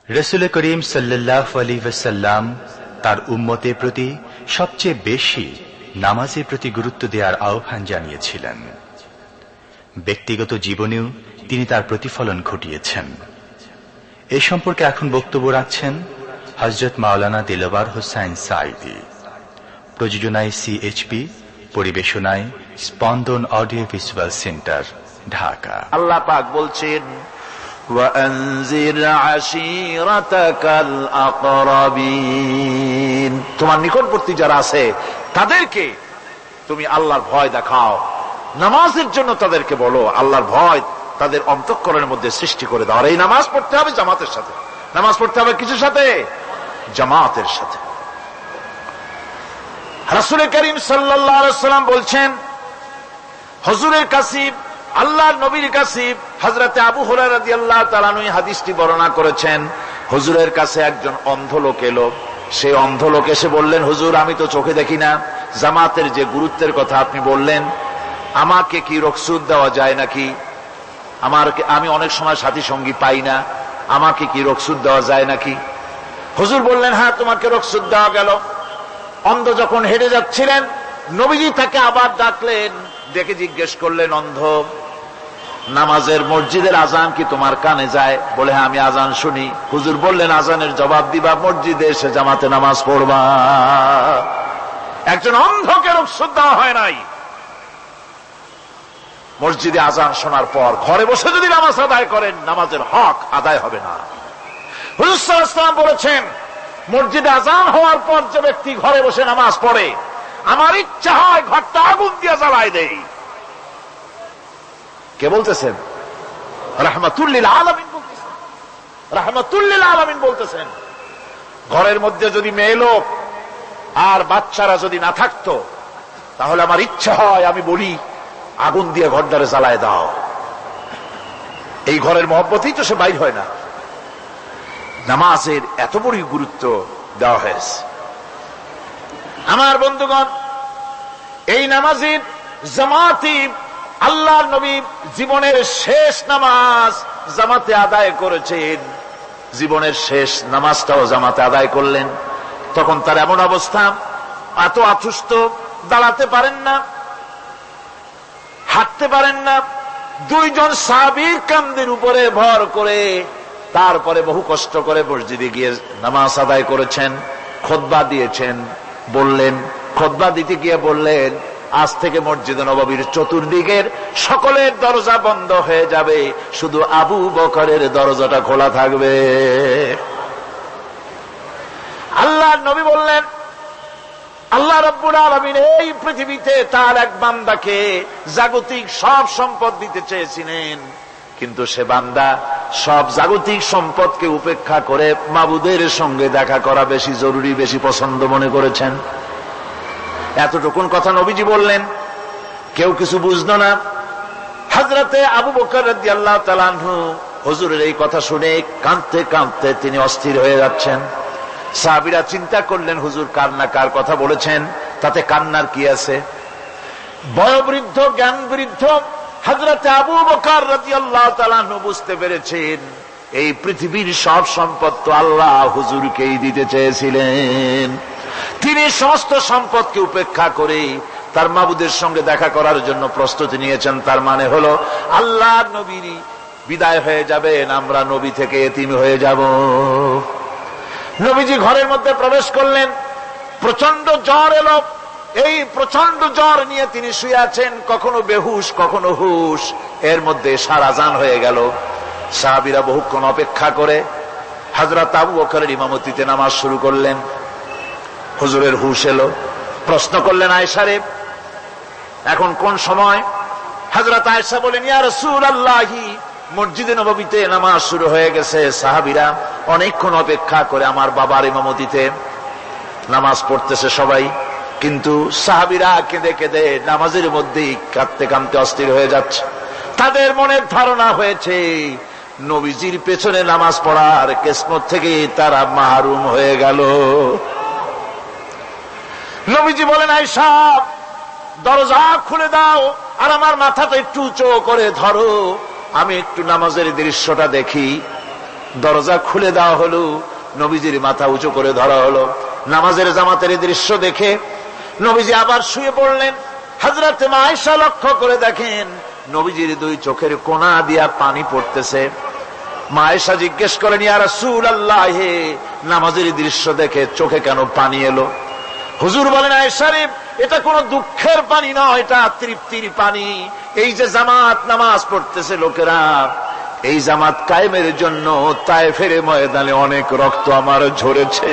রাসূল করিম সাল্লাল্লাহু আলাইহি ওয়াসাল্লাম তার উম্মতের প্রতি সবচেয়ে বেশি নামাজের প্রতি গুরুত্ব দেওয়ার আহ্বান জানিয়েছিলেন। ব্যক্তিগত জীবনেও তিনি তার প্রতিফলন ঘটিয়েছেন। এ সম্পর্কে এখন বক্তব্য রাখছেন হযরত মাওলানা দিলওয়ার হোসেন সাঈদী। প্রযোজনায় সিএইচপি, পরিবেশনায় স্পন্দন অডিও ভিজুয়াল সেন্টার, ঢাকা। আল্লাহ পাক বলছেন ওয়ানজির আশীরাতাকাল আকরাবিন, তোমার নিকটবর্তী যারা আছে তাদেরকে তুমি আল্লাহর ভয় দেখাও। নামাজের জন্য তাদেরকে বলো আল্লাহর ভয় তাদের অন্তঃকরণের মধ্যে সৃষ্টি করে দাও। আর এই নামাজ পড়তে হবে জামাতের সাথে। নামাজ পড়তে হবে কিসের সাথে? জামাতের সাথে। রাসূল করিম সাল্লাল্লাহু আলাইহি ওয়াসাল্লাম বলছেন, হুজুরের কাছে আল্লাহর নবীর কাছে হযরতে আবু হুরায়রা রাদিয়াল্লাহু তাআলা আনহু হাদিসটি বর্ণনা করেছেন। হুজুরের কাছে একজন অন্ধ লোক এলো। সেই অন্ধ লোক এসে বললেন, হুজুর আমি তো চোখে দেখি না, জামাতের যে গুরুত্বের কথা আপনি বললেন, আমাকে কি রুখসত দেওয়া যায় নাকি? আমি অনেক সময় সাথী সঙ্গী পাই না, আমাকে কি রুখসত দেওয়া যায় নাকি? হুজুর বললেন, হ্যাঁ তোমাকে রুখসত দেওয়া গেল। অন্ধ যখন হেঁটে যাচ্ছিলেন, নবীজি তাকে আবার ডাকলেন, ডেকে জিজ্ঞেস করলেন, অন্ধ নামাজের মসজিদের আজান কি তোমার কানে যায়? বলে, হ্যাঁ আমি আজান শুনি। হুজুর বললেন, আজানের জবাব দিবা, মসজিদে এসে জামাতে নামাজ পড়বা। একজন অন্ধকে রুখসত দেওয়া হয় নাই। মসজিদে আজান শোনার পর ঘরে বসে যদি নামাজ আদায় করেন, নামাজের হক আদায় হবে না। হুজুর সাল্লাল্লাহু আলাইহি ওয়াসাল্লাম বলেছেন, মসজিদে আজান হওয়ার পর যে ব্যক্তি ঘরে বসে নামাজ পড়ে, আমার ইচ্ছা হয় ঘরটা আগুন দিয়ে জ্বালায় দেই। কে বলতেছেন? রাহমাতুল লিল আলামিন বলতেছেন। রাহমাতুল লিল আলামিন বলতেছেন, ঘরের মধ্যে যদি মেয়ে লোক আর বাচ্চারা যদি না থাকতো, তাহলে আমার ইচ্ছা হয় আমি বলি আগুন দিয়ে ঘরটারে জ্বালায় দাও। এই ঘরের মহব্বতেই তো সে বাইর হয় না। নামাজের এত বড় গুরুত্ব দেওয়া হয়েছে। আমার বন্ধুগণ, এই নামাজের জামাতি আল্লাহর নবী জীবনের শেষ নামাজ জামাতে আদায় করেছেন। জীবনের শেষ নামাজটাও জামাতে আদায় করলেন। তখন তার এমন অবস্থা, এত অসুস্থ, দাঁড়াতে পারেন না, হাঁটতে পারেন না। দুইজন সাহাবীর কাঁধের উপরে ভর করে তারপরে বহু কষ্ট করে মসজিদে গিয়ে নামাজ আদায় করেছেন। খুতবা দিয়েছেন। বললেন, খুতবা দিতে গিয়ে বললেন, আজ থেকে মসজিদে নববীর চতুর্দিকের সকলের দরজা বন্ধ হয়ে যাবে, শুধু আবু বকরের দরজাটা খোলা থাকবে। আল্লাহর নবী বললেন, আল্লাহ রাব্বুল আলামিন এই পৃথিবীতে তার এক বান্দাকে জাগতিক সব সম্পদ দিতে চেয়েছিলেন, কিন্তু সে বান্দা সব জাগতিক সম্পদকে উপেক্ষা করে মাবুদের সঙ্গে দেখা করা বেশি জরুরি, বেশি পছন্দ মনে করেছেন। এতটুকুন কথা নবীজি বললেন, কেউ কিছু বুঝলো না। হযরতে আবু বকর রাদিয়াল্লাহু তাআলা আনহু হুজুরের এই কথা শুনে কাঁদতে কাঁদতে তিনি অস্থির হয়ে যাচ্ছেন। সাহাবীরা চিন্তা করলেন, হুজুর কার না কার কথা বলেছেন, তাতে কান্নার কি আছে? বয়োবৃদ্ধ, জ্ঞান বৃদ্ধ হযরতে আবু বকর রাদিয়াল্লাহু তাআলা আনহু বুঝতে পেরেছেন, এই পৃথিবীর সব সম্পদ তো আল্লাহ হুজুরকেই দিতে চেয়েছিলেন। তিনি সমস্ত সম্পদকে উপেক্ষা করে তার মাবুদের সঙ্গে দেখা করার জন্য প্রস্তুতি নিয়েছেন। তার মানে হলো আল্লাহর নবীর বিদায় হয়ে যাবেন, আমরা নবী থেকে এতিম হয়ে যাব। নবীজি ঘরের মধ্যে প্রবেশ করলেন। প্রচন্ড জ্বর এলো। এই প্রচন্ড জ্বর নিয়ে তিনি শুয়ে আছেন, কখনো বেহুশ কখনো হুশ। এর মধ্যে এশার আজান হয়ে গেল। সাহাবীরা বহুক্ষণ অপেক্ষা করে হযরত আবু বকরের ইমামতিতে নামাজ শুরু করলেন। হুজুরের হুশ এলো। প্রশ্ন করলেন, আয়েশা রে, এখন কোন সময়? হযরত আয়েশা বলেন, ইয়া রাসূলুল্লাহ, মসজিদে নববীতে নামাজ শুরু হয়ে গেছে। সাহাবীরা অনেকক্ষণ অপেক্ষা করে আমার বাবার ইমামতিতে নামাজ পড়তেছে সবাই, কিন্তু সাহাবীরা কেঁদে কেঁদে নামাজের মধ্যেই কাঁদতে কাঁদতে অস্থির হয়ে যাচ্ছে। তাদের মনের ধারণা হয়েছে নবীজির পেছনে নামাজ পড়ার কিসমত থেকে তারা মাহরুম হয়ে গেল। নবীজি বলেন, আয়েশা দরজা খুলে দাও আর আমার মাথাটা একটু উঁচু করে ধরো, আমি একটু নামাজের দৃশ্যটা দেখি। দরজা খুলে দেওয়া হলো, নবীজির মাথা উঁচু করে ধরা হলো। নামাজের জামাতের দৃশ্য দেখে নবীজি আবার শুয়ে পড়লেন। হযরত মা আয়েশা লক্ষ্য করে দেখেন নবীজির দুই চোখের কোনা দিয়া পানি পড়তেছে। মা আয়েশা জিজ্ঞেস করেন, ইয়া রাসূলুল্লাহ, নামাজের দৃশ্য দেখে চোখে কেন পানি এলো? হুজুর বলেন, আয়েশা রে, এটা কোনো দুঃখের পানি নয়, এটা তৃপ্তির পানি। এই যে জামাত নামাজ পড়তেছে লোকেরা, এই জামাত কায়েমের জন্য তায়েফের ময়দানে অনেক রক্ত আমার ঝরেছে,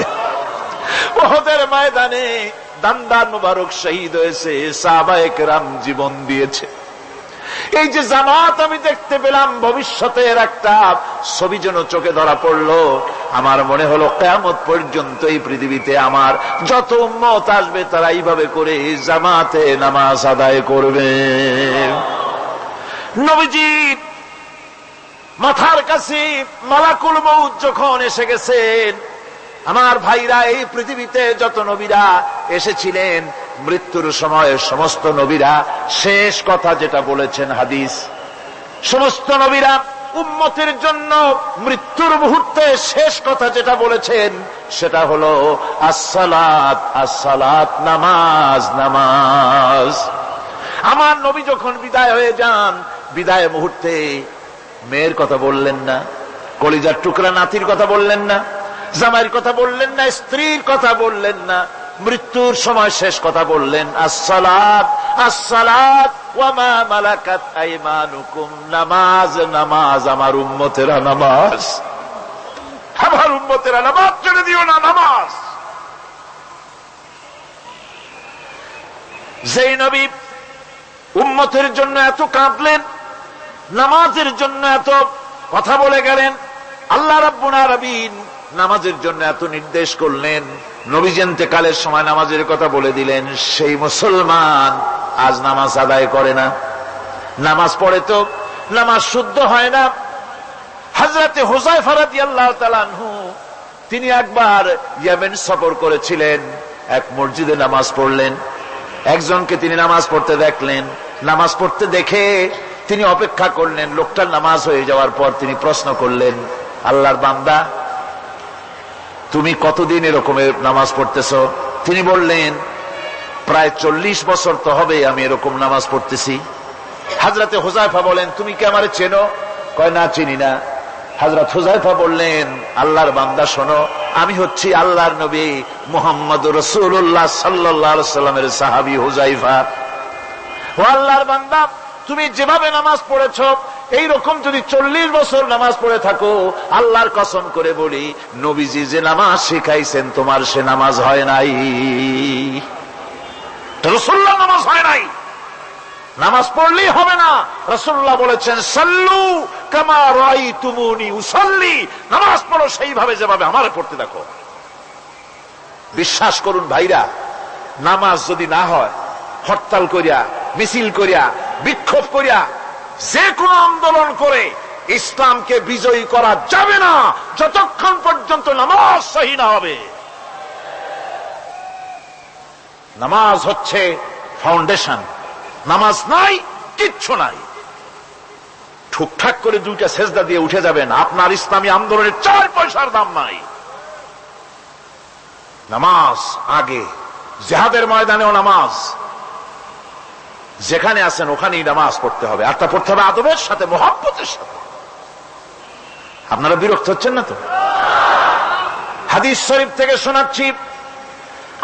উহুদের ময়দানে দান্দার মুবারক শহীদ হয়েছে, সাহাবায়ে কেরাম জীবন দিয়েছে। এই যে জামাত আমি দেখতে পেলাম, ভবিষ্যতের একটা ছবি যেন চোখে ধরা পড়লো। আমার মনে হলো কিয়ামত পর্যন্ত এই পৃথিবীতে আমার যত উম্মত আসবে তারা এইভাবে করে জামাতে নামাজ আদায় করবে। নবীজি মাথার কাছে মালাকুল মউত যখন এসে গেছেন, আমার ভাইরা, এই পৃথিবীতে যত নবীরা এসেছিলেন মৃত্যুর সময় সমস্ত নবীরা শেষ কথা যেটা বলেছেন, হাদিস, সমস্ত নবীরা উম্মতের জন্য মৃত্যুর মুহূর্তে শেষ কথা যেটা বলেছেন সেটা হলো আসসালাত, আসসালাত, নামাজ, নামাজ। আমার নবী যখন বিদায় হয়ে যান, বিদায় মুহূর্তে মেয়ের কথা বললেন না, কলিজার টুকরা নাতির কথা বললেন না, জামাইয়ের কথা বললেন না, স্ত্রীর কথা বললেন না, মৃত্যুর সময় শেষ কথা বললেন আসসালাত, আসসালাত ওয়া মা মালাকাত আইমানুকুম, নামাজ, নামাজ, আমার উম্মতেরা নামাজ, আমার উম্মতেরা নামাজ ছেড়ে দিও না, নামাজ। যেই নবী উম্মতের জন্য এত কাঁদলেন, নামাজের জন্য এত কথা বলে গেলেন, আল্লাহ রাব্বুল আলামিন নামাজের জন্য এত নির্দেশ করলেন, নবীজি ইন্তেকালের সময় নামাজের কথা বলে দিলেন, সেই মুসলমান আজ নামাজ আদায় করে না, নামাজ পড়ে তো নামাজ শুদ্ধ হয় না। হযরতে হুযায়ফা রাদিয়াল্লাহু তাআলা আনহু, তিনি একবার ইয়েমেন সফর করেছিলেন, এক মসজিদে নামাজ পড়লেন, একজনকে তিনি নামাজ পড়তে দেখলেন, নামাজ পড়তে দেখে তিনি অপেক্ষা করলেন, লোকটার নামাজ হয়ে যাওয়ার পর তিনি প্রশ্ন করলেন, আল্লাহর বান্দা, তুমি কতদিন এরকমের নামাজ পড়তেছ? তিনি বললেন, প্রায় 40 বছর তো হবে আমি এরকম নামাজ পড়তেছি। হযরতে হুযায়ফা বলেন, তুমি কি আমারে চেনো? কয়, না, চিনি না। হযরত হুযায়ফা বললেন, আল্লাহর বান্দা শোনো, আমি হচ্ছি আল্লাহর নবী মুহাম্মদুর রাসূলুল্লাহ সাল্লাল্লাহু আলাইহি সাল্লামের সাহাবী হুযায়ফা। ও আল্লাহর বান্দা, তুমি যেভাবে নামাজ পড়েছো এইরকম যদি 40 বছর নামাজ পড়ে থাকো, আল্লাহর কসম করে বলি, নবীজি যে নামাজ শিখাইছেন তোমার সে নামাজ হয় নাই, রাসূলুল্লাহ নামাজ হয় নাই, নামাজ পড়লেই হবে না। রাসূলুল্লাহ বলেছেন, সাল্লু কামা রাআইতুমুনি উসাল্লি, নামাজ পড়ো সেইভাবে যেভাবে আমারে পড়তে দেখো। বিশ্বাস করুন ভাইরা, নামাজ যদি না হয়, হরতাল করিয়া, মিছিল করিয়া, বিক্ষোভ করিয়া, যে কোনো আন্দোলন করে ইসলামকে বিজয়ী করা যাবে না যতক্ষণ পর্যন্ত নামাজ সহি না হবে। নামাজ হচ্ছে ফাউন্ডেশন, নামাজ নাই কিচ্ছু নাই। ঠুকঠাক করে 2টা সেজদা দিয়ে উঠে যাবেন, আপনার ইসলামী আন্দোলনের 4 পয়সার দাম নাই। নামাজ আগে, জিহাদের ময়দানেও নামাজ, যেখানে আছেন ওখানেই নামাজ পড়তে হবে, আর তা পড়তে হবে আদবের সাথে, মুহাব্বতের সাথে। আপনারা বিরক্ত হচ্ছেন না তো? হাদিস শরীফ থেকে শোনাচ্ছি,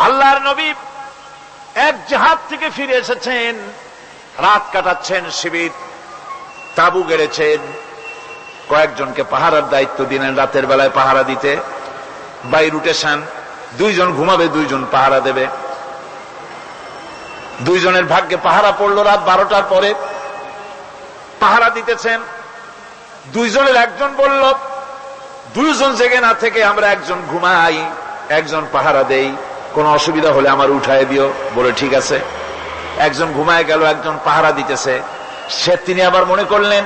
আল্লাহর নবী এক জিহাদ থেকে ফিরে এসেছেন, রাত কাটাচ্ছেন, শিবির তাবু গেড়েছেন, কয়েকজনকে পাহারার দায়িত্ব দিলেন, রাতের বেলায় পাহারা দিতে। বাই রুটেশন, 2 জন ঘুমাবে, 2 জন পাহারা দেবে। 2 জনের ভাগ্যে পাহারা পড়লো রাত 12টার পরে, পাহারা দিতেছেন। 2 জনের একজন বলল, 2 জন জেগে না থেকে আমরা একজন ঘুমাই, একজন পাহারা দেই, কোনো অসুবিধা হলে আমার উঠায় দিও। বলে ঠিক আছে। একজন ঘুমায় গেল, একজন পাহারা দিতেছে। তিনি আবার মনে করলেন,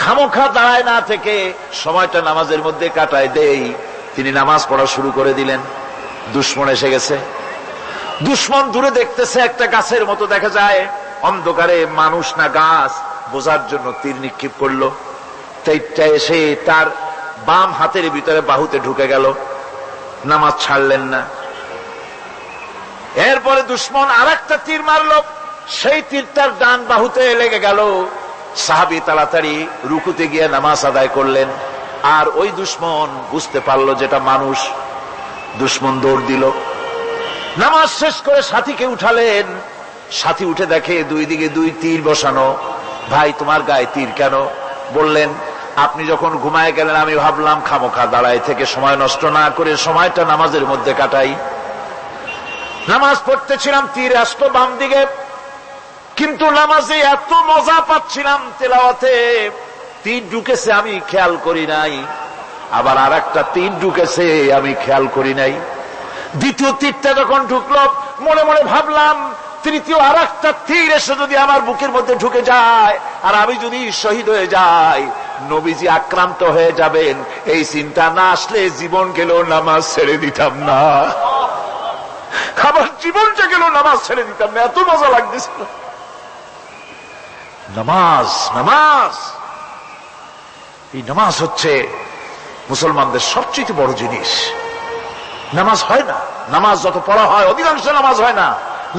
খামোখা দাঁড়ায় না থেকে সময়টা নামাজের মধ্যে কাটায় দেই। তিনি নামাজ পড়া শুরু করে দিলেন। দুশমন এসে গেছে, দুশমন দূরে দেখতেছে, একটা গাছের মতো দেখা যায়, অন্ধকারে মানুষ না গাছ বোঝার জন্য তীর নিক্ষেপ করলো। তেইটা এসে তার বাম হাতের ভিতরে বাহুতে ঢুকে গেল, নামাজ ছাড়লেন না। এরপরে দুশমন আরেকটা তীর মারলো, সেই তীরটার ডান বাহুতে লেগে গেল। সাহাবী তাড়াতাড়ি রুকুতে গিয়ে নামাজ আদায় করলেন। আর ওই দুশমন বুঝতে পারলো যেটা মানুষ, দুশমন দৌড় দিল। নামাজ শেষ করে সাথীকে উঠালেন। সাথী উঠে দেখে দুই দিকে দুই তীর বসানো। ভাই, তোমার গায়ে তীর কেন? বললেন, আপনি যখন ঘুমায় গেলেন আমি ভাবলাম খামোখা দাঁড়ায় থেকে সময় নষ্ট না করে সময়টা নামাজের মধ্যে কাটাই। নামাজ পড়তেছিলাম, তীর আসতো বাম দিকে, কিন্তু নামাজে এত মজা পাচ্ছিলাম তেলাওয়াতে, তীর ঢুকেছে আমি খেয়াল করি নাই। আবার আর একটা তীর ঢুকেছে আমি খেয়াল করি নাই। দ্বিতীয় তীরটা যখন ঢুকলো মনে মনে ভাবলাম তৃতীয় আর একটা তীর এসে যদি আমার বুকের মধ্যে ঢুকে যায় আর আমি যদি শহীদ হয়ে যাই, নবীজি আক্রান্ত হয়ে যাবেন, এই চিন্তা না আসলে জীবন গেলেও নামাজ ছেড়ে দিতাম না। আমার জীবনটা গেলেও নামাজ ছেড়ে দিতাম না, এত মজা লাগতেছিল। নামাজ, নামাজ, এই নামাজ হচ্ছে মুসলমানদের সবচেয়ে বড় জিনিস। নামাজ হয় না, নামাজ যত পড়া হয় অধিকাংশ নামাজ হয় না।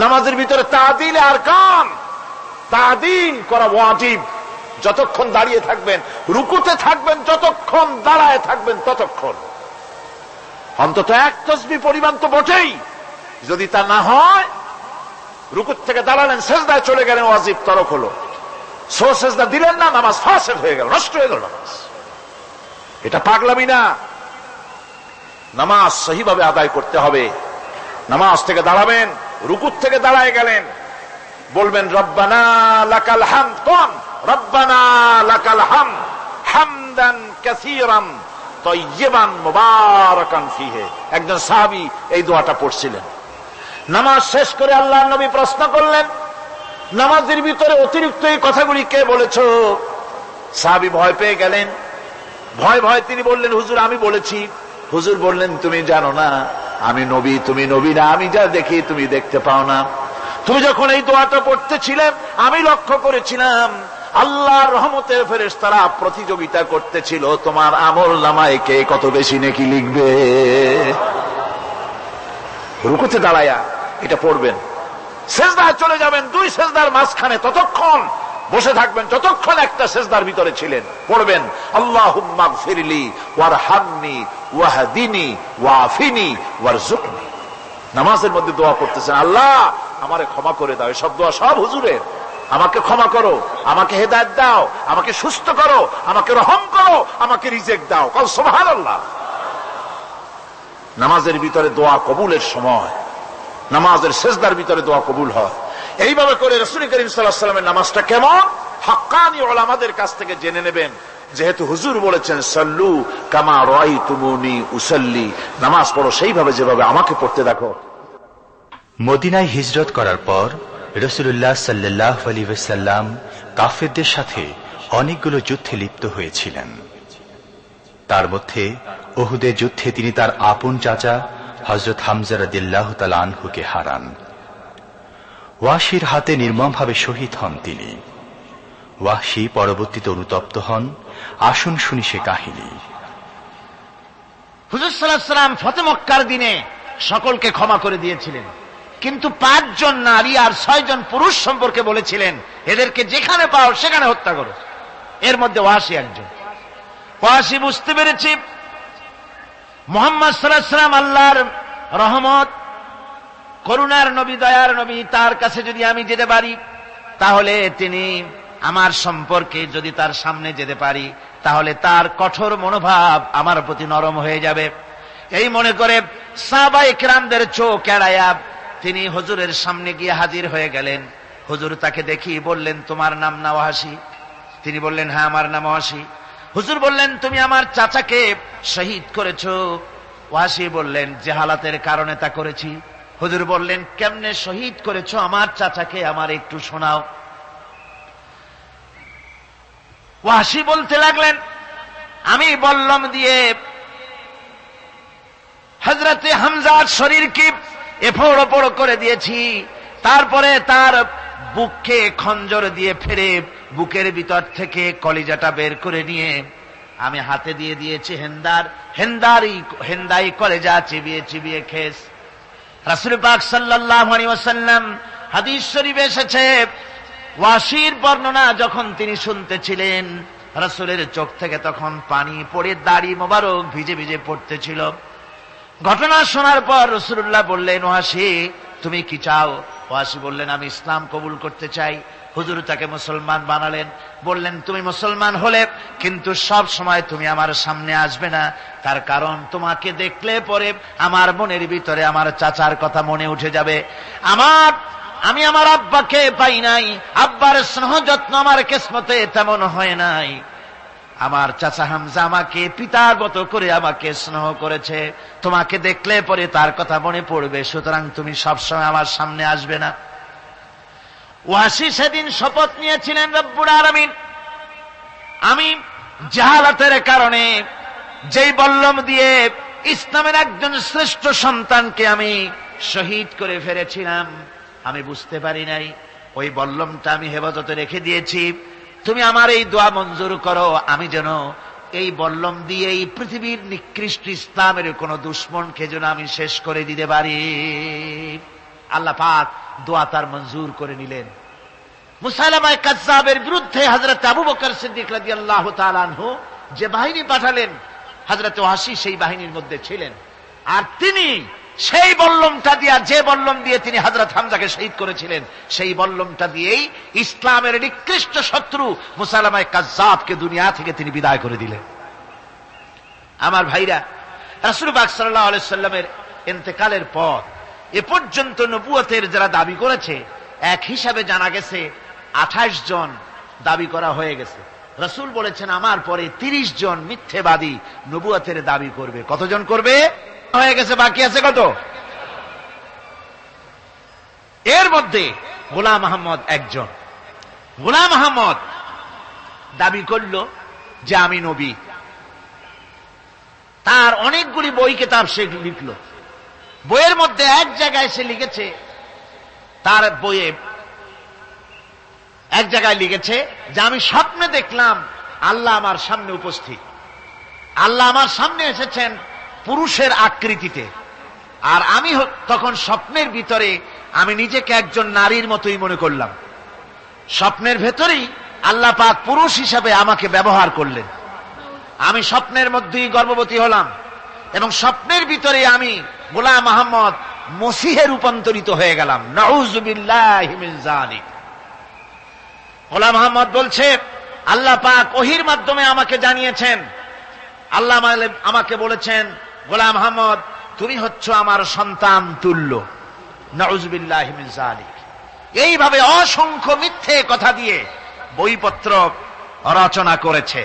নামাজের ভিতরে তাদিল আর কান, তাদিল করা ওয়াজিব। যতক্ষণ দাঁড়িয়ে থাকবেন, রুকুতে থাকবেন, যতক্ষণ দাঁড়ায় থাকবেন ততক্ষণ অন্তত এক তাসবিহ পরিমাণ তো বটেই। যদি তা না হয়, রুকুত থেকে দাঁড়ালেন, সেজদায় চলে গেলেন, ওয়াজিব তরক হলো। সো সেজদা দিলেন না, নামাজ ফাসেদ হয়ে গেল, নষ্ট হয়ে গেল নামাজ। এটা পাগলামি না। নামাজ সহিভাবে আদায় করতে হবে। নামাজ থেকে দাঁড়াবেন, রুকুত থেকে দাঁড়ায় গেলেন, বলবেন রব্বানা লাকাল হামদ, কোন রব্বানা লাকাল হামদ হামদান কাসীরান তাইয়্যিবান মুবারাকান ফীহি। একজন সাহাবী এই দোয়াটা পড়ছিলেন। নামাজ শেষ করে আল্লাহর নবী প্রশ্ন করলেন, নামাজের ভিতরে অতিরিক্ত এই কথাগুলি কে বলেছ? সাহাবী ভয় পেয়ে গেলেন। ভয় ভয় তিনি বললেন, হুজুর আমি বলেছি। হুজুর বললেন, তুমি জানো না আমি নবী, তুমি নবী না, আমি যা দেখি তুমি দেখতে পাও না। তুমি যখন এই দোয়াটা পড়তেছিলে আমি লক্ষ্য করেছিলাম আল্লাহর রহমতের ফেরেশতারা প্রতিযোগিতা করতেছিল তোমার আমল নামায় কে কত বেশি নেকি লিখবে। রুকুতে দাঁড়ায়া এটা পড়বেন, সেজদায় চলে যাবেন, দুই সেজদার মাঝখানে ততক্ষণ বসে থাকবেন যতক্ষণ একটা সেজদার ভিতরে ছিলেন। পড়বেন আল্লাহুম্মা গফিরলি ওয়ারহামনি ওয়াহদিনি ওয়াআফিনি ওয়ারযুকনি। নামাজের মধ্যে দোয়া করতেছেন, আল্লাহ আমারে ক্ষমা করে দাও। এসব দোয়া সব হুজুরের। আমাকে ক্ষমা করো, আমাকে হেদায়েত দাও, আমাকে সুস্থ করো, আমাকে রহম করো, আমাকে রিজিক দাও। কল সুবহানাল্লাহ। নামাজের ভিতরে দোয়া কবুলের সময়, নামাজের সেজদার ভিতরে দোয়া কবুল হয়। এইভাবে করে রাসূল করিম সাল্লাল্লাহু আলাইহি ওয়াসাল্লামের নামাজটা কেমন হাক্কানি উলামাদের কাছ থেকে জেনে নেবেন। যেহেতু হুজুর বলেছেন সাল্লু কামা রাআইতুমুনি উসাল্লি, নামাজ পড়ো সেইভাবে যেভাবে আমাকে পড়তে দেখো। মদিনায় হিজরত করার পর রাসূলুল্লাহ সাল্লাল্লাহু আলাইহি ওয়াসাল্লাম কাফেরদের সাথে অনেকগুলো যুদ্ধে লিপ্ত হয়েছিলেন। তার মধ্যে উহুদের যুদ্ধে তিনি তার আপন চাচা হযরত হামজা রাদিয়াল্লাহু তাআলা আনহুকে হারান। ওয়াহশীর হাতে নির্মমভাবে শহীদ হন তিনি। ওয়াহশী পরবর্তীতে অনুতপ্ত হন। আসুন শুনি সে কাহিনী। হুজুর সাল্লাল্লাহু আলাইহি ওয়াসাল্লাম ফতহ মক্কার দিনে সকলকে ক্ষমা করে দিয়েছিলেন, কিন্তু 5 জন নারী আর 6 জন পুরুষ সম্পর্কে বলেছিলেন এদেরকে যেখানে পাও সেখানে হত্যা করো। এর মধ্যে ওয়াহশী একজন। ওয়াহশী বুঝতে পেরেছি মুহাম্মদ সাল্লাল্লাহু আলাইহি ওয়াসাল্লাম আল্লাহর রহমত, করুণার নবী, দয়ার নবী, তার কাছে যদি আমি যেতে পারি তাহলে তিনি আমার সম্পর্কে, যদি তার সামনে যেতে পারি তাহলে তার কঠোর মনোভাব আমার প্রতি নরম হয়ে যাবে। এই মনে করে সাহাবায়ে কেরামদের চোখ এড়ায়া তিনি হুজুরের সামনে গিয়ে হাজির হয়ে গেলেন। হুজুর তাকে দেখি বললেন, তোমার নাম না ওয়াহশী? তিনি বললেন, হ্যাঁ আমার নাম ওয়াহশী। হুজুর বললেন, তুমি আমার চাচাকে শহীদ করেছো? ওয়াহশী বললেন, জাহালাতের কারণে তা করেছি। হুজুর বললেন, কেমনে শহীদ করেছো আমার চাচাকে, আমার একটু শোনাও। ওয়াহশী বলতে লাগলেন, আমি বল্লম দিয়ে হযরতে হামজার শরীরকে এফোড় ওপড় করে দিয়েছি, তারপরে তার বুককে খঞ্জর দিয়ে ফেরে বুকের ভিতর থেকে কলিজাটা বের করে নিয়ে আমি হাতে দিয়ে দিয়েছি হেন্দাই কলেজা চিবিয়ে চিবিয়ে খেস। রাসূল পাক সাল্লাল্লাহু আলাইহি ওয়াসাল্লাম, হাদিস শরীফে এসেছে, ওয়াসির বর্ণনা যখন তিনি শুনতেছিলেন, রাসূলের চোখ থেকে তখন পানি পড়ে দাড়ি মোবারক ভিজে ভিজে পড়তেছিল। ঘটনা শোনার পর রাসূলুল্লাহ বললেন, ওয়াসি তুমি কি চাও? ওয়াসি বললেন, আমি ইসলাম কবুল করতে চাই। হুজুর তাকে মুসলমান বানালেন, বললেন, তুমি মুসলমান হলে কিন্তু সব সময় তুমি আমার সামনে আসবে না, তার কারণ তোমাকে দেখলে পরে আমার মনের ভিতরে আমার চাচার কথা মনে উঠে যাবে। আমি আমার আব্বাকে পাই নাই, আব্বার স্নেহ যত্ন আমার কিসমতে তেমন হয় নাই। আমার চাচা হামজা আমাকে পিতার মতো করে আমাকে স্নেহ করেছে, তোমাকে দেখলে পরে তার কথা মনে পড়বে, সুতরাং তুমি সবসময় আমার সামনে আসবে না। ওয়াসি সেদিন শপথ নিয়েছিলেন, রব্বুল আলামিন, আমি জাহালাতের কারণে যেই বল্লম দিয়ে ইসলামের একজন শ্রেষ্ঠ সন্তানকে আমি শহীদ করে ফেলেছিলাম, আমি বুঝতে পারি নাই, ওই বল্লমটা আমি হেফাজতে রেখে দিয়েছি। তুমি আমার এই দোয়া মঞ্জুর করো, আমি যেন এই বল্লম দিয়ে এই পৃথিবীর নিকৃষ্ট ইসলামের কোন দুশ্মনকে যেন আমি শেষ করে দিতে পারি। আল্লাহ পাক দোয়া তার মঞ্জুর করে নিলেন। মুসাইলামা কাযযাবের বিরুদ্ধে হযরত আবু বকর সিদ্দিক রাদিয়াল্লাহু তাআলা আনহু যে বাহিনী পাঠালেন, হযরত ওয়াসি সেই বাহিনীর মধ্যে ছিলেন। আর তিনি সেই বল্লমটা দিয়ে, যে বল্লম দিয়ে তিনি হযরত হামজাকে শহীদ করেছিলেন, সেই বল্লমটা দিয়েই ইসলামের নিকৃষ্ট শত্রু মুসাইলামা কাযযাবকে দুনিয়া থেকে তিনি বিদায় করে দিলেন। আমার ভাইরা, রাসূল পাক সাল্লাল্লাহু আলাইহি সাল্লামের ইন্তেকালের পর এ পর্যন্ত নবুয়তের যারা দাবি করেছে, এক হিসাবে জানা গেছে 28 জন দাবি করা হয়ে গেছে। রাসূল বলেছেন, আমার পরে 30 জন মিথ্যেবাদী নবুয়তের দাবি করবে। কতজন করবে? হয়ে গেছে, বাকি আছে কত? এর মধ্যে গোলাম আহমদ একজন। গোলাম আহমদ দাবি করল যে আমি নবী। তার অনেকগুলি বই কিতাব সে লিখল। বইয়ের মধ্যে এক জায়গায় সে লিখেছে, তার বইয়ে এক জায়গায় লিখেছে যে আমি স্বপ্নে দেখলাম আল্লাহ আমার সামনে উপস্থিত। আল্লাহ আমার সামনে এসেছেন পুরুষের আকৃতিতে, আর আমি তখন স্বপ্নের ভিতরে আমি নিজেকে একজন নারীর মতোই মনে করলাম। স্বপ্নের ভেতরেই আল্লাহ পাক পুরুষ হিসাবে আমাকে ব্যবহার করলেন। আমি স্বপ্নের মধ্যেই গর্ভবতী হলাম এবং স্বপ্নের ভিতরে আমি গোলাম আহমদ মসিহে রূপান্তরিত হয়ে গেলাম। নাউযু বিল্লাহি মিন যালিক। গোলাম আহমদ বলছে, আল্লাহ পাক ওহীর মাধ্যমে আমাকে জানিয়েছেন, আল্লাহ আমাকে বলেছেন, গোলাম আহমদ তুমি হচ্ছ আমার সন্তান তুল্য। নাউযু বিল্লাহি মিন যালিক। এইভাবে অসংখ্য মিথ্যে কথা দিয়ে বইপত্র রচনা করেছে।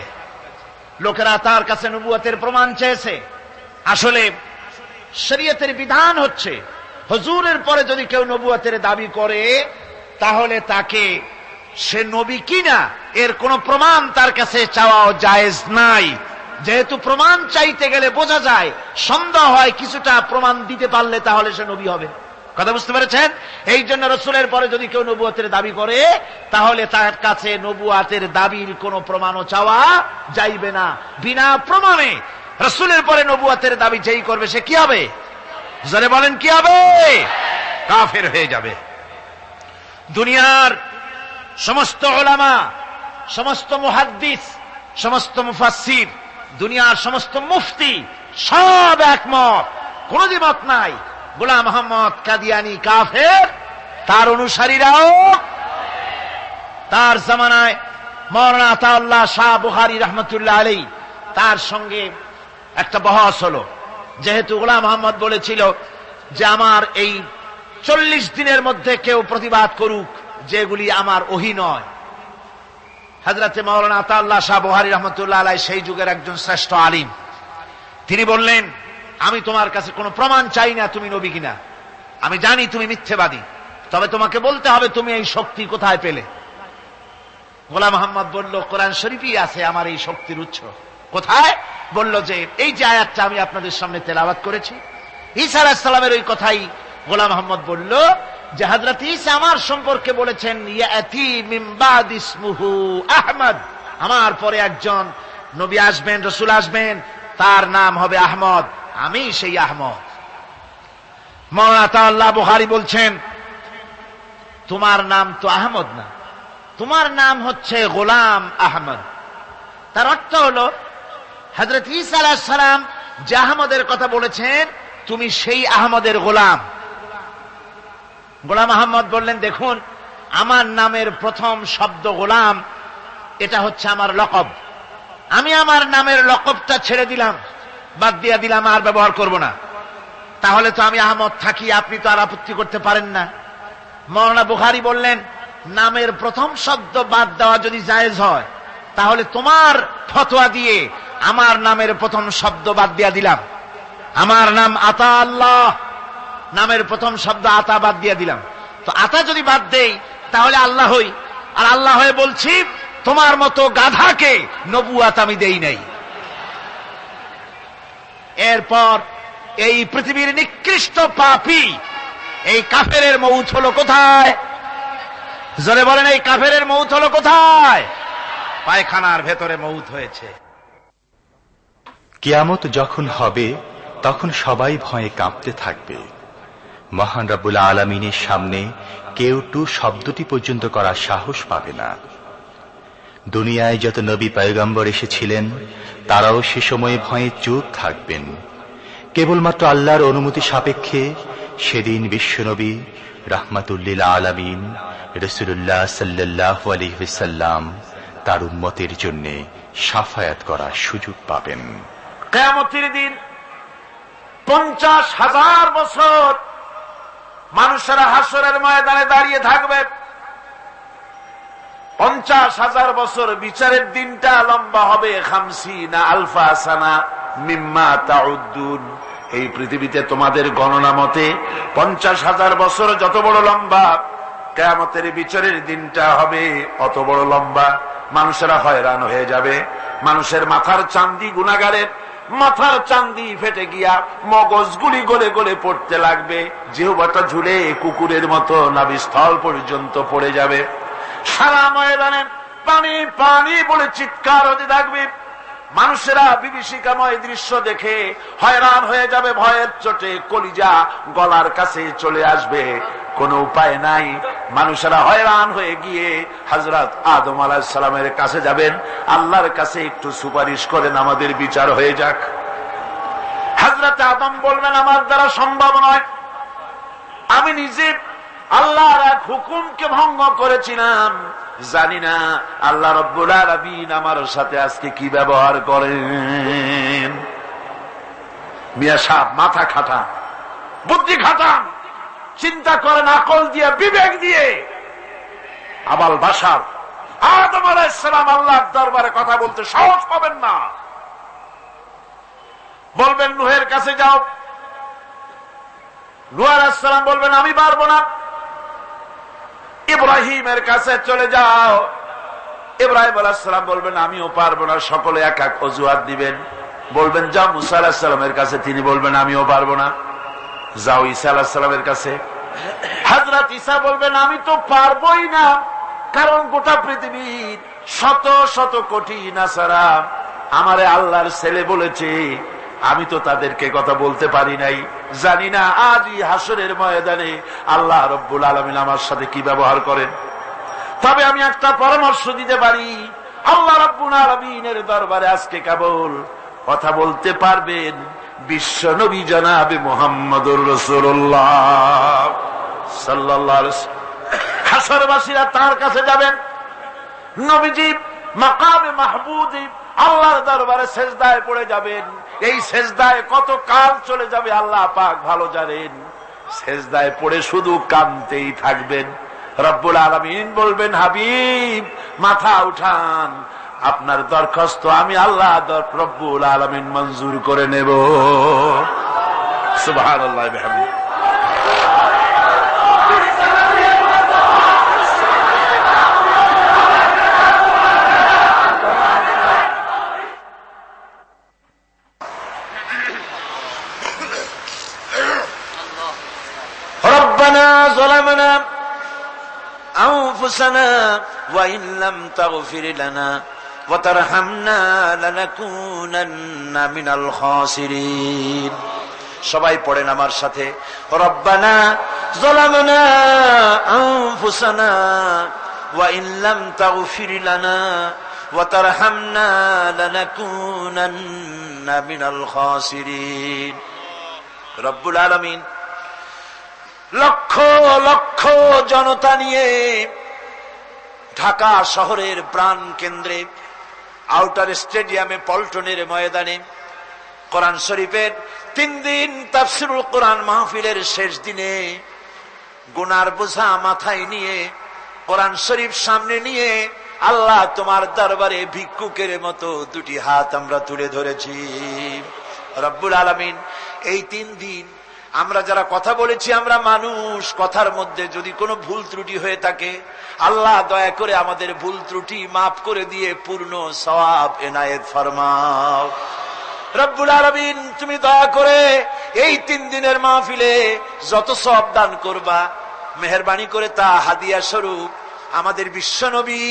লোকেরা তার কাছে নবুয়তের প্রমাণ চেয়েছে। আসলে শরীয়তের বিধান হচ্ছে, হুজুরের পরে যদি কেউ নবুয়তের দাবি করে, তাহলে তাকে সে নবী কিনা এর কোন প্রমাণ তার কাছে চাওয়া জায়েজ নাই। যেহেতু প্রমাণ চাইতে গেলে বোঝা যায়, সন্দেহ হয়, কিছুটা প্রমাণ দিতে পারলে তাহলে সে নবী হবে। কথা বুঝতে পেরেছেন? এই জন্য রাসূলের পরে যদি কেউ নবুয়তের দাবি করে, তাহলে তার কাছে নবুয়তের দাবির কোন প্রমাণও চাওয়া যাইবে না। বিনা প্রমাণে রাসূলের পরে নবুয়তের দাবি যেই করবে সে কি হবে? জোরে বলেন, কি হবে? কাফের হয়ে যাবে। দুনিয়ার সমস্ত উলামা, সমস্ত মুহাদ্দিস, সমস্ত মুফাসসির, দুনিয়ার সমস্ত মুফতি সব একমত, কোন দ্বিমত নাই, গোলাম আহমদ কাদিয়ানী কাফের, তার অনুসারীরাও। তার জামানায় মাওলানা আতাউল্লাহ শাহ বুখারী রাহমাতুল্লাহ আলাইহি, তার সঙ্গে একটা বহস হলো। যেহেতু গোলাম আহমদ বলেছিল যে আমার এই 40 দিনের মধ্যে কেউ প্রতিবাদ করুক যেগুলি আমার ওহী নয়। হযরতে মাওলানা আতাউল্লাহ শাহ বুখারী রাহমাতুল্লাহ আলাইহি সেই যুগের একজন শ্রেষ্ঠ আলিম, তিনি বললেন, আমি তোমার কাছে কোনো প্রমাণ চাই না তুমি নবী কিনা। আমি জানি তুমি মিথ্যেবাদী, তবে তোমাকে বলতে হবে তুমি এই শক্তি কোথায় পেলে। গোলাম আহমদ বলল, কোরআন শরীফই আছে আমার এই শক্তির উৎস। কোথায়? বলল যে এই যে আয়াতটা আমি আপনাদের সামনে তেলাওয়াত করেছি, ঈসা আলাইহিস সালামের ওই কথাই গোলাম আহমদ বলল যে হযরত ঈসা আমার সম্পর্কে বলেছেন, ইয়াতি মিন বাদ ইসমুহু আহমদ, আমার পরে একজন নবী আসবেন, রসুল আসবেন, তার নাম হবে আহমদ, আমি সেই আহমদ। মাওলানা আতাউল্লাহ বুখারী বলছেন, তোমার নাম তো আহমদ না, তোমার নাম হচ্ছে গোলাম আহমদ। তার অর্থ হলো হযরত ঈসা আলাইহিস সালাম যে আহমদের কথা বলেছেন, তুমি সেই আহমদের গোলাম। গোলাম আহমদ বললেন, দেখুন আমার নামের প্রথম শব্দ গোলাম, এটা হচ্ছে আমার লকব। আমি আমার নামের লকবটা ছেড়ে দিলাম, বাদ দিয়ে দিলাম, আর ব্যবহার করব না। তাহলে তো আমি আহমদ থাকি, আপনি তো আর আপত্তি করতে পারেন না। মাওলানা বুখারী বললেন, নামের প্রথম শব্দ বাদ দেওয়া যদি জায়েজ হয়, তাহলে তোমার ফতোয়া দিয়ে আমার নামের প্রথম শব্দ বাদ দিয়ে দিলাম। আমার নাম আতা আল্লাহ, নামের প্রথম শব্দ আতা বাদ দিয়ে দিলাম। তো আতা যদি বাদ দেই তাহলে আল্লাহ হই, আর আল্লাহ হয়ে বলছি তোমার মতো গাধাকে নবুয়াত আমি দেই নাই। এরপর এই পৃথিবীর নিকৃষ্ট পাপী এই কাফেরের মৌত হলো কোথায়? জোরে বলেন, এই কাফেরের মৌত হলো কোথায়? পায়খানার ভেতরে মৌত হয়েছে। কিয়ামত যখন হবে তখন সবাই ভয়ে কাঁপতে থাকবে। মহান রব্বুল আলামিনের সামনে কেউ টু শব্দটি পর্যন্ত করার সাহস পাবে না। দুনিয়ায় যত নবী পয়গম্বর এসেছিলেন তারাও সে সময়ে ভয়ে চুপ থাকবেন। কেবলমাত্র আল্লাহর অনুমতি সাপেক্ষে সেদিন বিশ্বনবী রাহমাতুল্লিল আলামিন রাসূলুল্লাহ সাল্লাল্লাহু আলাইহি ওয়াসাল্লাম তার উম্মতের জন্য শাফায়াত করার সুযোগ পাবেন। কিয়ামতের দিন 50,000 বছর মানুষেরা হাসরের ময়দানে দাঁড়িয়ে থাকবে। 50,000 বছর বিচারের দিনটা লম্বা হবে 50 আলফা সানা মিম্মা তাউদ্দুন। এই পৃথিবীতে তোমাদের গণনা মতে 50,000 বছর যত বড় লম্বা, কিয়ামতের বিচারের দিনটা হবে অত বড় লম্বা। মানুষেরা হয়রান হয়ে যাবে। মানুষের মাথার চান্দি, গুনাহগারের মাথার চান্দি ফেটে গিয়া মগজগুলি গলে গলে পড়তে লাগবে। জিহ্বাটা ঝুলে কুকুরের মতো নাভিস্থল পর্যন্ত পড়ে যাবে। সারা ময়দানে পানি পানি বলে চিৎকার হতে থাকবে। মানুষেরা বিভীষিকাময় দৃশ্য দেখে হয়রান হয়ে যাবে। ভয়ের চোটে কলিজা গলার কাছে চলে আসবে। কোনো উপায় নাই। মানুষেরা হয়রান হয়ে গিয়ে হযরত আদম আলাইহিস সালামের কাছে যাবেন, আল্লাহর কাছে একটু সুপারিশ করেন আমাদের বিচার হয়ে যাক। হযরত আদম বলবেন, আমার দ্বারা সম্ভব নয়। আমি নিজে আল্লাহর এক হুকুমকে ভঙ্গ করেছিলাম, জানি না আল্লাহ রাব্বুল আলামিন আমার সাথে আজকে কি ব্যবহার করেন। মিয়া সাহেব মাথা খাটান, বুদ্ধি খাটান, চিন্তা করেন আকল দিয়ে, বিবেক দিয়ে। আবাল বাশার আদম আলাইহিস সালাম আল্লাহর দরবারে কথা বলতে সাহস পাবেন না। বলবেন নূহের কাছে যাও। নূহ আলাইহিস সালাম বলবেন আমি পারবো না। ইব্রাহিমের কাছে চলে যাও। ইব্রাহিম আলাইহিস সালাম বলবেন আমিও পারবো না। সকলে এক এক অজুহাত দিবেন। বলবেন যাও মুসা আলাইহিস সালামের কাছে, তিনি বলবেন আমিও পারবো না। যাও ঈসা আলাইহিস সালামের কাছে। হযরত ঈসা বলবেন আমি তো পারবোই না, কারণ গোটা পৃথিবীর শত শত কোটি নাসারা আমারে আল্লাহর ছেলে বলেছে, আমি তো তাদেরকে কথা বলতে পারি নাই। জানি না আজই হাসরের ময়দানে আল্লাহ রব্বুল আলামিন আমার সাথে কি ব্যবহার করেন। তবে আমি একটা পরামর্শ দিতে পারি, আল্লাহ রব্বুল আলামিনের দরবারে আজকে কেবল কথা বলতে পারবেন বিশ্ব নবী জনাবে মুহাম্মদুর রাসূলুল্লাহ সাল্লাল্লাহু আলাইহি ওয়াসাল্লাম। হাসরবাসীরা তার কাছে যাবেন। নবীজি মাকামে মাহমুদ আল্লাহর দরবারে সেজদায় পড়ে যাবেন। এই সেজদায় কত কাল চলে যাবে আল্লাহ পাক ভালো জানেন। সেজদায় পড়ে শুধু কাঁদতেই থাকবেন। রব্বুল আলামিন বলবেন হাবিব মাথা উঠান, আপনার দরখাস্ত আমি আল্লাহ রব্বুল আলামিন মঞ্জুর করে নেব। সুবহানাল্লাহ বিহামদিহি। ربنا ظلمنا أنفسنا وإن لم تغفر لنا ওয়া তারহামনা লানাকুনান্না মিনাল খাসিরিন। সবাই পড়েন আমার সাথে, রব্বানা যালামনা আনফুসানা ওয়া ইন লাম তাগফির লানা ওয়া তারহামনা লানাকুনান্না মিনাল খাসিরিন। রব্বুল আলামিন লক্ষ লক্ষ জনতা নিয়ে ঢাকা শহরের প্রাণ কেন্দ্রে আউটার স্টেডিয়ামে পল্টনের ময়দানে কোরআন শরীফের 3 দিন তাফসীরুল কোরআন মাহফিলের শেষ দিনে গুনার বোঝা মাথায় নিয়ে কোরআন শরীফ সামনে নিয়ে আল্লাহ তোমার দরবারে ভিক্ষুকের মতো 2টি হাত আমরা তুলে ধরেছি। রব্বুল আলামিন এই 3 দিন আমরা যারা কথা বলেছি, আমরা মানুষ, কথার মধ্যে যদি কোনো ভুল ত্রুটি হয়ে থাকে আল্লাহ দয়া করে আমাদের ভুল ত্রুটি মাফ করে দিয়ে পূর্ণ সওয়াব এনায়েত ফরমাও। রব্বুল আলামিন তুমি দয়া করে এই 3 দিনের মাহফিলে যত সওয়াব দান করবা মেহেরবানি করে তা হাদিয়া স্বরূপ আমাদের বিশ্ব নবী,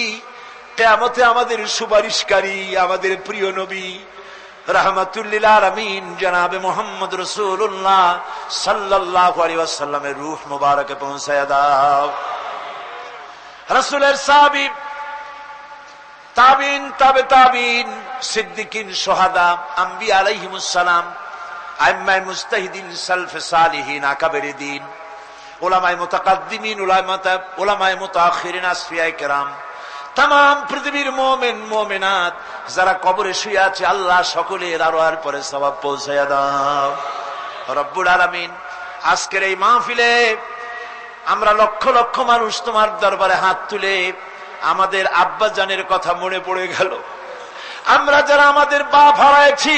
কিয়ামতে আমাদের সুপারিশকারী, আমাদের প্রিয় নবী রাহমাতুল লিল আলামিন জনাবে মুহাম্মদ রাসূলুল্লাহ সাল্লাল্লাহু আলাইহি ওয়াসাল্লামের রূহ মুবারকে পৌঁছায়া দাও। রাসূলের সাহাবী, তাবিন, তাবে তাবিন, সিদ্দিকিন, শুহাদা, আম্বিয়া আলাইহিমুস সালাম, আইম্মায়ে মুজতাহিদিন, সালফে সালিহিন, আকাবেরে দ্বীন, উলামায়ে মুতাকাদ্দিমিন, উলামায়ে মুতাআখিরিন, আসফিয়ায়ে কেরাম, তাম পৃথিবীর মুমিন মুমিনাত যারা কবরে শুয়ে আছে আল্লাহ সকলের আরোহার পরে সওয়াব পৌঁছায়া দাও। রব্বুল আলামিন আজকের এই মাহফিলে আমরা লক্ষ লক্ষ মানুষ তোমার দরবারে হাত তুলে আমাদের আব্বা জানের কথা মনে পড়ে গেল। আমরা যারা আমাদের বাপ হারাইছি,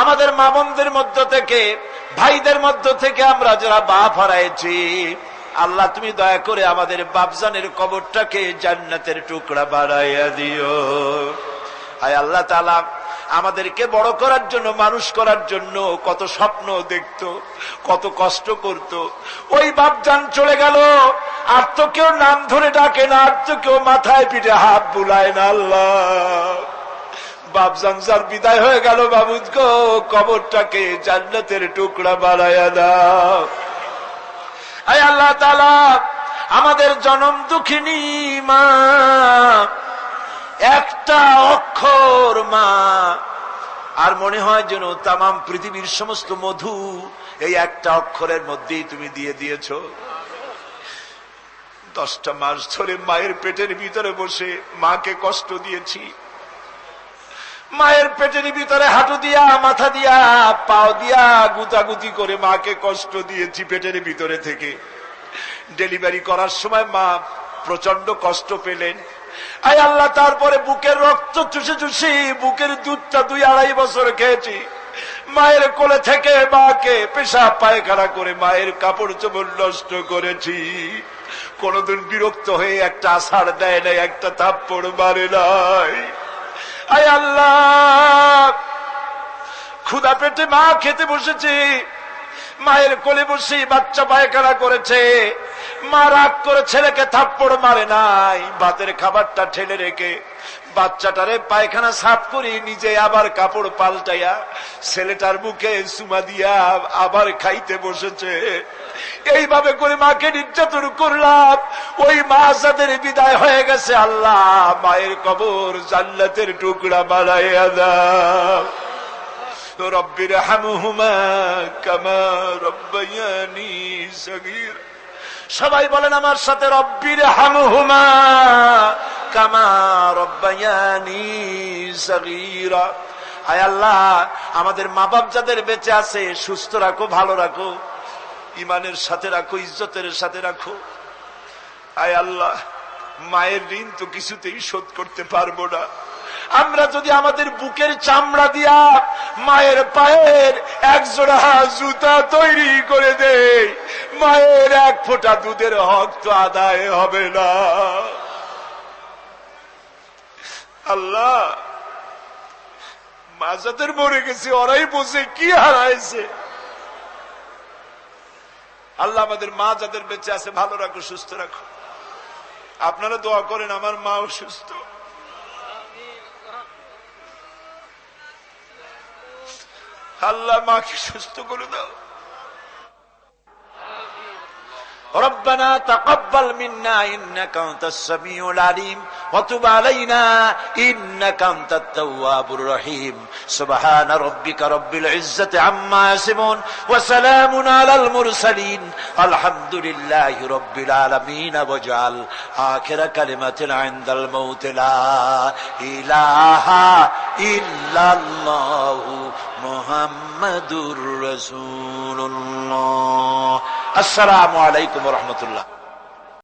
আমাদের মা বোনদের মধ্য থেকে, ভাইদের মধ্য থেকে আমরা যারা বাপ হারাইছি, আল্লাহ তুমি দয়া করে আমাদের বাপজানের কবরটাকে জান্নাতের টুকরা বানাইয়া দিও। আয় আল্লাহ তাআলা আমাদেরকে বড় করার জন্য, মানুষ করার জন্য কত স্বপ্ন দেখতো, কত কষ্ট করত। ওই বাপজান চলে গেল, আর তো কেউ নাম ধরে ডাকে না, আর তো কেউ মাথায় পিঠে হাত বুলায় না। আল্লাহ বাপজান যার বিদায় হয়ে গেল, বাবুদ গো কবরটাকে জান্নাতের টুকরা বানাইয়া দাও। আয় আল্লাহ তাআলা আমাদের জনম দুঃখিনী মা, একটা অক্ষর মা, আর মনে হয় যেন তামাম পৃথিবীর সমস্ত মধু এই একটা অক্ষরের মধ্যেই তুমি দিয়ে দিয়েছো। 10টা মাস ধরে মায়ের পেটের ভিতরে বসে মাকে কষ্ট দিয়েছি, মায়ের পেটের ভিতরে হাঁটু দিয়া, মাথা দিয়া, পাও দিয়া গুতাগুতি করে মাকে কষ্ট দিয়েছি পেটের ভিতরে থেকে। ডেলিভারি করার সময় মা প্রচন্ড কষ্ট পেলেন। আয় আল্লাহ তারপরে বুকের রক্ত চুষে চুষে বুকের দুধটা 2-2.5 বছর খেয়েছি। মায়ের কোলে থেকে মাকে পেশাব পায়খানা করে মায়ের কাপড় চোপড় নষ্ট করেছি। কোনদিন বিরক্ত হয়ে একটা আছাড় দেয় নাই, একটা থাপ্পড় মারে নাই। আয় আল্লাহ ক্ষুধা পেটে মা খেতে বসেছে, মায়ের কোলে বসে বাচ্চা পায়খানা করেছে, মা রাগ করে ছেলেকে থাপ্পড় মারে নাই, ভাতের খাবারটা ঠেলে রেখে বাচ্চাটারে পায়খানা সাফ করে নিজে আবার কাপড় পাল্টাইয়া ছেলেটার মুখে চুমা দিয়া আবার খাইতে বসেছে। এইভাবে করে মাকে নির্যাতন করলাম। ওই মা যাদের বিদায় হয়ে গেছে, আল্লাহ মায়ের কবর জান্নাতের টুকরা বানাইয়া দাও। রব্বির হামহুমা কামা রব্বায়ানি সগীর। সবাই বলেন আমার সাথে, রব্বির হামহুমা কামা রব্বায়ানি সগীরা। আয় আল্লাহ আমাদের মা বাপ যাদের বেঁচে আছে সুস্থ রাখো, ভালো রাখো, ইমানের সাথে রাখো, ইজ্জতের সাথে রাখো। আয় আল্লাহ মায়ের ঋণ তো কিছুতেই শোধ করতে পারবো না। আমরা যদি আমাদের বুকের চামড়া দিয়া মায়ের পায়ের 1 জোড়া জুতা তৈরি করে দেই, মায়ের 1 ফোঁটা দুধের হক তো আদায় হবে না। আল্লাহ মা যাদের মরে গেছে ওরাই বসে কি হারাইছে। আল্লাহ আমাদের মা যাদের বেঁচে আছে ভালো রাখো, সুস্থ রাখো। আপনারা দোয়া করেন আমার মাও সুস্থ, আল্লাহ মাকে সুস্থ করে দাও। ربنا تقبل منا إنك أنت السميع العليم وتب علينا إنك أنت التواب الرحيم سبحان ربك رب العزة عما يصفون وسلام على المرسلين الحمد لله رب العالمين واجعل آخر كلمة عند الموت لا إله إلا الله محمد رسول الله। আসসালামু আলাইকুম ওয়া রাহমাতুল্লাহ।